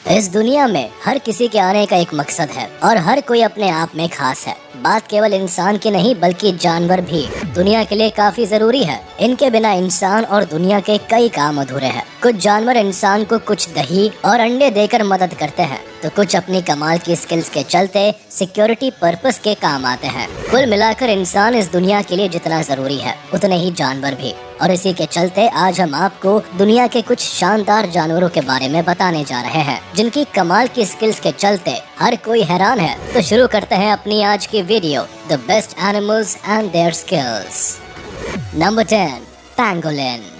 इस दुनिया में हर किसी के आने का एक मकसद है और हर कोई अपने आप में खास है। बात केवल इंसान की नहीं बल्कि जानवर भी दुनिया के लिए काफी जरूरी है। इनके बिना इंसान और दुनिया के कई काम अधूरे हैं। कुछ जानवर इंसान को कुछ दही और अंडे देकर मदद करते हैं तो कुछ अपनी कमाल की स्किल्स के चलते सिक्योरिटी पर्पस के काम आते हैं। कुल मिलाकर इंसान इस दुनिया के लिए जितना जरूरी है उतने ही जानवर भी। और इसी के चलते आज हम आपको दुनिया के कुछ शानदार जानवरों के बारे में बताने जा रहे हैं जिनकी कमाल की स्किल्स के चलते हर कोई हैरान है। तो शुरू करते हैं अपनी आज की video, the best animals and their skills. Number 10, pangolin.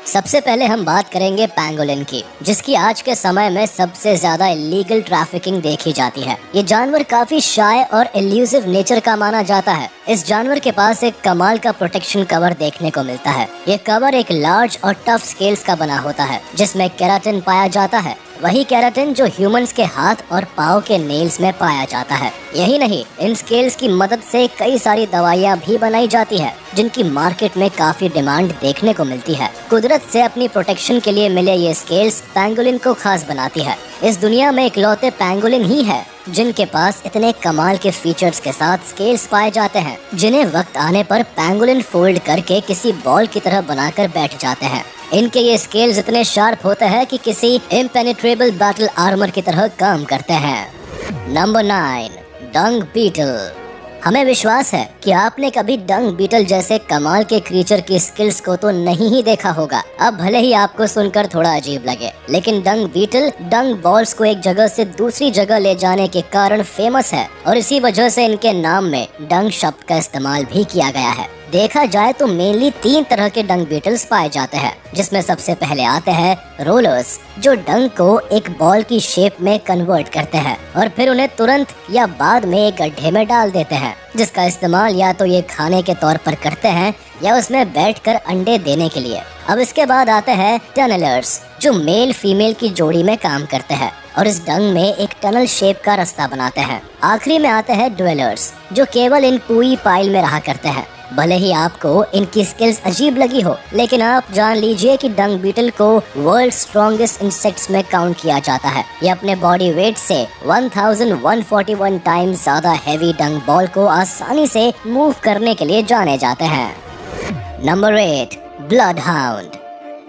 सबसे पहले हम बात करेंगे पैंगोलिन की, जिसकी आज के समय में सबसे ज्यादा इलीगल ट्रैफिकिंग देखी जाती है। ये जानवर काफी शाय और इल्यूसिव नेचर का माना जाता है। इस जानवर के पास एक कमाल का प्रोटेक्शन कवर देखने को मिलता है। ये कवर एक लार्ज और टफ स्केल्स का बना होता है जिसमें केराटिन पाया जाता है, वही केराटिन जो ह्यूमंस के हाथ और पाँव के नेल्स में पाया जाता है। यही नहीं, इन स्केल्स की मदद से कई सारी दवाइयाँ भी बनाई जाती है जिनकी मार्केट में काफी डिमांड देखने को मिलती है। कुदरत से अपनी प्रोटेक्शन के लिए मिले ये स्केल्स पैंगोलिन को खास बनाती है। इस दुनिया में इकलौते पैंगोलिन ही है जिनके पास इतने कमाल के फीचर्स के साथ स्केल्स पाए जाते हैं जिन्हें वक्त आने पर पैंगोलिन फोल्ड करके किसी बॉल की तरह बनाकर बैठ जाते हैं। इनके ये स्केल्स इतने शार्प होते हैं कि किसी इम्पेनिट्रेबल बैटल आर्मर की तरह काम करते हैं। Number 9, dung beetle. हमें विश्वास है कि आपने कभी डंग बीटल जैसे कमाल के क्रीचर की स्किल्स को तो नहीं ही देखा होगा। अब भले ही आपको सुनकर थोड़ा अजीब लगे, लेकिन डंग बीटल डंग बॉल्स को एक जगह से दूसरी जगह ले जाने के कारण फेमस है और इसी वजह से इनके नाम में डंग शब्द का इस्तेमाल भी किया गया है। देखा जाए तो मेनली 3 तरह के डंग बीटल्स पाए जाते हैं, जिसमें सबसे पहले आते हैं रोलर्स, जो डंग को एक बॉल की शेप में कन्वर्ट करते हैं और फिर उन्हें तुरंत या बाद में एक गड्ढे में डाल देते हैं, जिसका इस्तेमाल या तो ये खाने के तौर पर करते हैं या उसमें बैठकर अंडे देने के लिए। अब इसके बाद आते हैं टनलर्स, जो मेल फीमेल की जोड़ी में काम करते हैं और इस डंग में एक टनल शेप का रास्ता बनाते हैं। आखिरी में आते हैं ड्वेलर्स, जो केवल इन पूरी पाइल में रहा करते हैं। भले ही आपको इनकी स्किल्स अजीब लगी हो, लेकिन आप जान लीजिए कि डंग बीटल को वर्ल्ड स्ट्रॉन्गेस्ट इंसेक्ट्स में काउंट किया जाता है। ये अपने बॉडी वेट से 1141 टाइम्स ज्यादा हैवी डंग बॉल को आसानी से मूव करने के लिए जाने जाते हैं। Number 8, blood hound.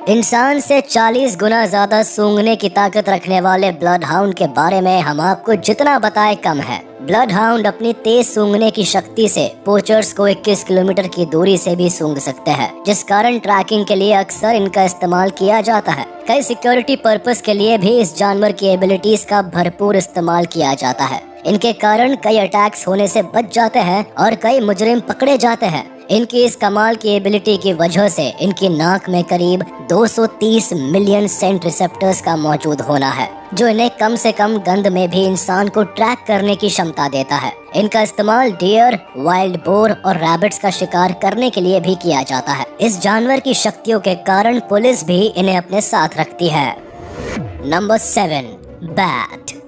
इंसान से 40 गुना ज्यादा सूंघने की ताकत रखने वाले ब्लड हाउंड के बारे में हम आपको जितना बताए कम है। ब्लड हाउंड अपनी तेज सूंघने की शक्ति से पोचर्स को 21 किलोमीटर की दूरी से भी सूंघ सकते हैं, जिस कारण ट्रैकिंग के लिए अक्सर इनका इस्तेमाल किया जाता है। कई सिक्योरिटी पर्पस के लिए भी इस जानवर की एबिलिटीज का भरपूर इस्तेमाल किया जाता है। इनके कारण कई अटैक्स होने से बच जाते हैं और कई मुजरिम पकड़े जाते हैं। इनकी इस कमाल की एबिलिटी की वजह से इनकी नाक में करीब 230 मिलियन सेंट रिसेप्टर्स का मौजूद होना है, जो इन्हें कम से कम गंध में भी इंसान को ट्रैक करने की क्षमता देता है। इनका इस्तेमाल डियर, वाइल्ड बोर और रैबिट्स का शिकार करने के लिए भी किया जाता है। इस जानवर की शक्तियों के कारण पुलिस भी इन्हें अपने साथ रखती है। Number 7, bat.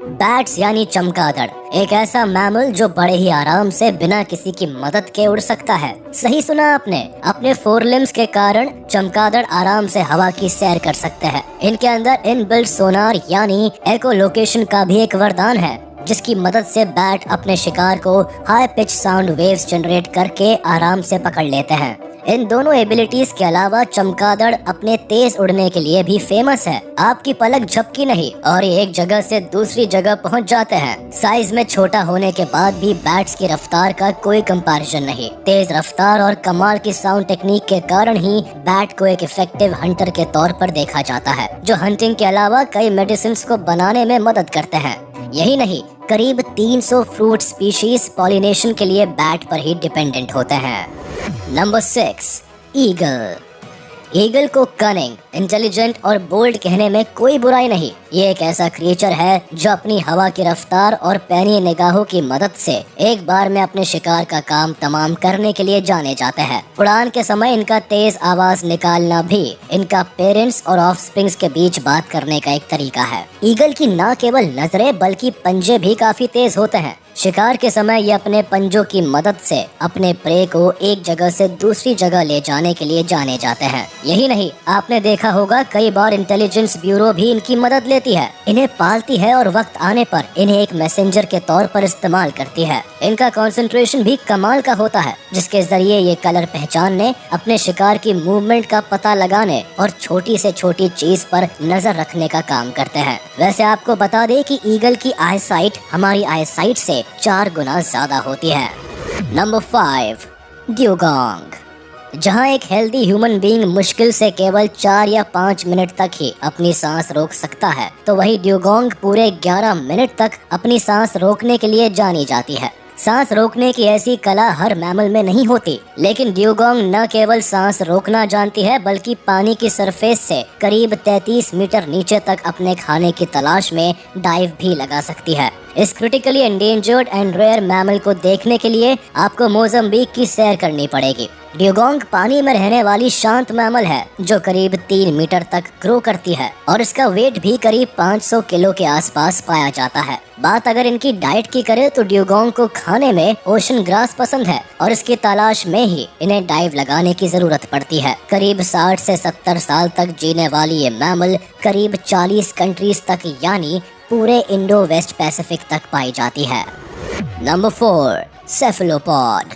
बैट्स यानी चमगादड़ एक ऐसा मैमल जो बड़े ही आराम से बिना किसी की मदद के उड़ सकता है। सही सुना आपने, अपने 4 लिम्स के कारण चमगादड़ आराम से हवा की सैर कर सकते हैं। इनके अंदर इनबिल्ट सोनार यानी एको लोकेशन का भी एक वरदान है, जिसकी मदद से बैट अपने शिकार को high pitch sound waves generate करके आराम से पकड़ लेते हैं। इन दोनों एबिलिटीज के अलावा चमगादड़ अपने तेज उड़ने के लिए भी फेमस है। आपकी पलक झपकी नहीं और ये एक जगह से दूसरी जगह पहुंच जाते हैं। साइज में छोटा होने के बाद भी बैट्स की रफ्तार का कोई कंपैरिजन नहीं। तेज रफ्तार और कमाल की साउंड टेक्निक के कारण ही बैट को एक इफेक्टिव हंटर के तौर पर देखा जाता है, जो हंटिंग के अलावा कई मेडिसिन को बनाने में मदद करते हैं। यही नहीं, करीब 300 फ्रूट स्पीशीज पॉलिनेशन के लिए बैट पर ही डिपेंडेंट होते हैं। Number 6, eagle. ईगल को कनिंग, इंटेलिजेंट और बोल्ड कहने में कोई बुराई नहीं। ये एक ऐसा क्रिएचर है जो अपनी हवा की रफ्तार और पैनी निगाहों की मदद से एक बार में अपने शिकार का काम तमाम करने के लिए जाने जाते हैं। उड़ान के समय इनका तेज आवाज निकालना भी इनका पेरेंट्स और ऑफस्प्रिंग्स के बीच बात करने का एक तरीका है। ईगल की न केवल नजरें बल्कि पंजे भी काफी तेज होते हैं। शिकार के समय ये अपने पंजों की मदद से अपने प्रे को एक जगह से दूसरी जगह ले जाने के लिए जाने जाते हैं। यही नहीं, आपने देखा होगा कई बार इंटेलिजेंस ब्यूरो भी इनकी मदद लेती है, इन्हें पालती है और वक्त आने पर इन्हें एक मैसेंजर के तौर पर इस्तेमाल करती है। इनका कंसंट्रेशन भी कमाल का होता है, जिसके जरिए ये कलर पहचानने, अपने शिकार की मूवमेंट का पता लगाने और छोटी से छोटी चीज पर नजर रखने का काम करते हैं। वैसे आपको बता दें कि ईगल की आई साइट हमारी आई साइट से 4 गुना ज्यादा होती है। Number 5, dugong. जहां एक हेल्दी ह्यूमन बीइंग मुश्किल से केवल 4 या 5 मिनट तक ही अपनी सांस रोक सकता है, तो वही ड्यूगोंग पूरे 11 मिनट तक अपनी सांस रोकने के लिए जानी जाती है। सांस रोकने की ऐसी कला हर मैमल में नहीं होती, लेकिन ड्यूगोंग न केवल सांस रोकना जानती है बल्कि पानी की सरफेस से करीब 33 मीटर नीचे तक अपने खाने की तलाश में डाइव भी लगा सकती है। इस critically endangered and rare mammal को देखने के लिए आपको मोज़म्बिक की सैर करनी पड़ेगी। ड्यूगोंग पानी में रहने वाली शांत मैमल है जो करीब 3 मीटर तक ग्रो करती है और इसका वेट भी करीब 500 किलो के आसपास पाया जाता है। बात अगर इनकी डाइट की करें तो ड्यूगोंग को खाने में ओशन ग्रास पसंद है और इसकी तलाश में ही इन्हें डाइव लगाने की जरूरत पड़ती है। करीब 60 से 70 साल तक जीने वाली ये मैमल करीब 40 कंट्रीज तक यानी पूरे इंडो वेस्ट पैसिफिक तक पाई जाती है। Number 4, cephalopod.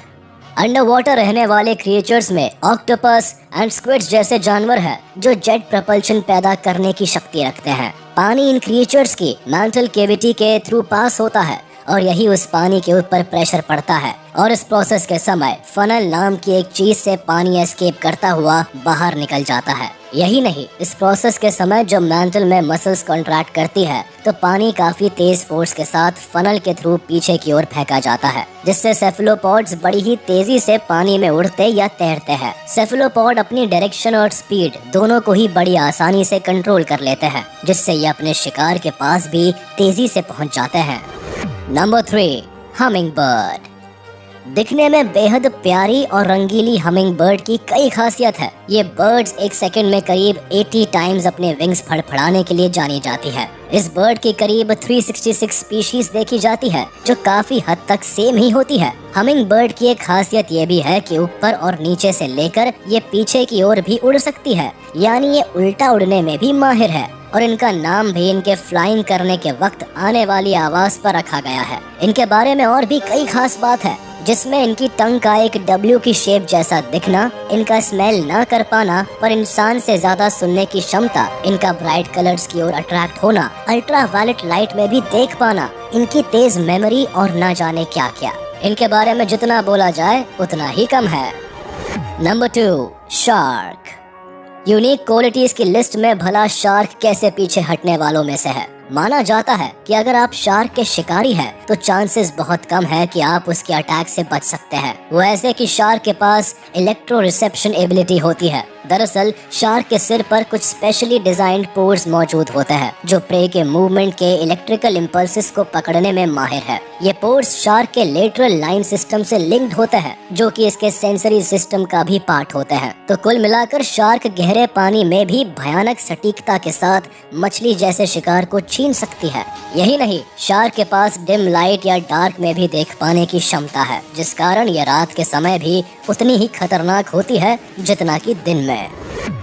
अंडर वाटर रहने वाले क्रिएचर्स में ऑक्टोपस एंड स्क्विड्स जैसे जानवर हैं जो जेट प्रपल्शन पैदा करने की शक्ति रखते हैं। पानी इन क्रिएचर्स की मैंटल कैविटी के थ्रू पास होता है और यही उस पानी के ऊपर प्रेशर पड़ता है और इस प्रोसेस के समय फनल नाम की एक चीज से पानी एस्केप करता हुआ बाहर निकल जाता है। यही नहीं, इस प्रोसेस के समय जब मैंटल में मसल्स कॉन्ट्रैक्ट करती है तो पानी काफी तेज फोर्स के साथ फनल के थ्रू पीछे की ओर फेंका जाता है, जिससे सेफलोपॉड्स बड़ी ही तेजी से पानी में उड़ते या तैरते हैं। सेफलोपॉड अपनी डायरेक्शन और स्पीड दोनों को ही बड़ी आसानी से कंट्रोल कर लेते हैं, जिससे ये अपने शिकार के पास भी तेजी से पहुंच जाते हैं। Number 3, humming bird. दिखने में बेहद प्यारी और रंगीली हमिंग बर्ड की कई खासियत है। ये बर्ड्स एक सेकंड में करीब 80 टाइम्स अपने विंग्स फड़फड़ाने के लिए जानी जाती है। इस बर्ड की करीब 366 स्पीशीज देखी जाती है जो काफी हद तक सेम ही होती है। हमिंग बर्ड की एक खासियत ये भी है कि ऊपर और नीचे से लेकर ये पीछे की ओर भी उड़ सकती है, यानी ये उल्टा उड़ने में भी माहिर है और इनका नाम भी इनके फ्लाइंग करने के वक्त आने वाली आवाज पर रखा गया है। इनके बारे में और भी कई खास बात है, जिसमें इनकी टंग का एक डब्ल्यू की शेप जैसा दिखना, इनका स्मेल ना कर पाना पर इंसान से ज्यादा सुनने की क्षमता, इनका ब्राइट कलर्स की ओर अट्रैक्ट होना, अल्ट्रा वायलेट लाइट में भी देख पाना, इनकी तेज मेमोरी और ना जाने क्या क्या। इनके बारे में जितना बोला जाए उतना ही कम है। Number 2, shark. यूनिक क्वालिटीज की लिस्ट में भला शार्क कैसे पीछे हटने वालों में से है। माना जाता है कि अगर आप शार्क के शिकारी हैं तो चांसेस बहुत कम है कि आप उसके अटैक से बच सकते हैं। वो ऐसे कि शार्क के पास इलेक्ट्रो रिसेप्शन एबिलिटी होती है। दरअसल शार्क के सिर पर कुछ स्पेशली डिजाइंड पोर्स मौजूद होते हैं जो प्रे के मूवमेंट के इलेक्ट्रिकल इम्पल्सेस को पकड़ने में माहिर है। ये पोर्स शार्क के लेटरल लाइन सिस्टम से लिंक्ड होते हैं जो कि इसके सेंसरी सिस्टम का भी पार्ट होते हैं। तो कुल मिलाकर शार्क गहरे पानी में भी भयानक सटीकता के साथ मछली जैसे शिकार को छीन सकती है। यही नहीं, शार्क के पास डिम लाइट या डार्क में भी देख पाने की क्षमता है, जिस कारण ये रात के समय भी उतनी ही खतरनाक होती है जितना कि दिन में।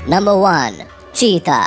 नंबर 1, चीता।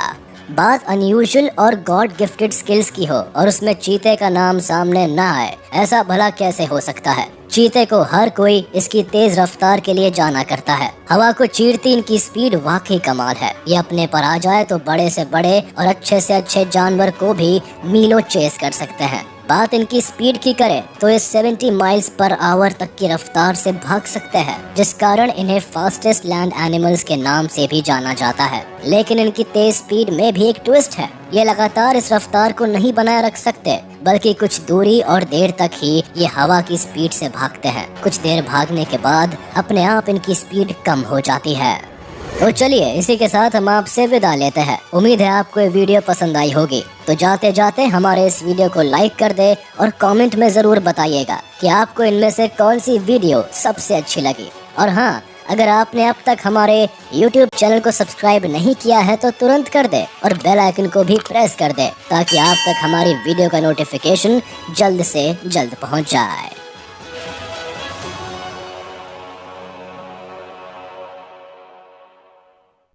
बात अनयूजुअल और गॉड गिफ्टेड स्किल्स की हो और उसमें चीते का नाम सामने ना आए, ऐसा भला कैसे हो सकता है। चीते को हर कोई इसकी तेज रफ्तार के लिए जाना करता है। हवा को चीरती इनकी स्पीड वाकई कमाल है। ये अपने पर आ जाए तो बड़े से बड़े और अच्छे से अच्छे जानवर को भी मीलों चेस कर सकते हैं। बात इनकी स्पीड की करें तो ये 70 माइल्स पर आवर तक की रफ्तार से भाग सकते हैं, जिस कारण इन्हें फास्टेस्ट लैंड एनिमल्स के नाम से भी जाना जाता है। लेकिन इनकी तेज स्पीड में भी एक ट्विस्ट है। ये लगातार इस रफ्तार को नहीं बनाए रख सकते, बल्कि कुछ दूरी और देर तक ही ये हवा की स्पीड से भागते हैं। कुछ देर भागने के बाद अपने आप इनकी स्पीड कम हो जाती है। तो चलिए इसी के साथ हम आपसे विदा लेते हैं। उम्मीद है आपको ये वीडियो पसंद आई होगी। तो जाते जाते हमारे इस वीडियो को लाइक कर दे और कमेंट में जरूर बताइएगा कि आपको इनमें से कौन सी वीडियो सबसे अच्छी लगी। और हाँ, अगर आपने अब तक हमारे YouTube चैनल को सब्सक्राइब नहीं किया है तो तुरंत कर दे और बेल आइकन को भी प्रेस कर दे ताकि आप तक हमारी वीडियो का नोटिफिकेशन जल्द से जल्द पहुंच जाए।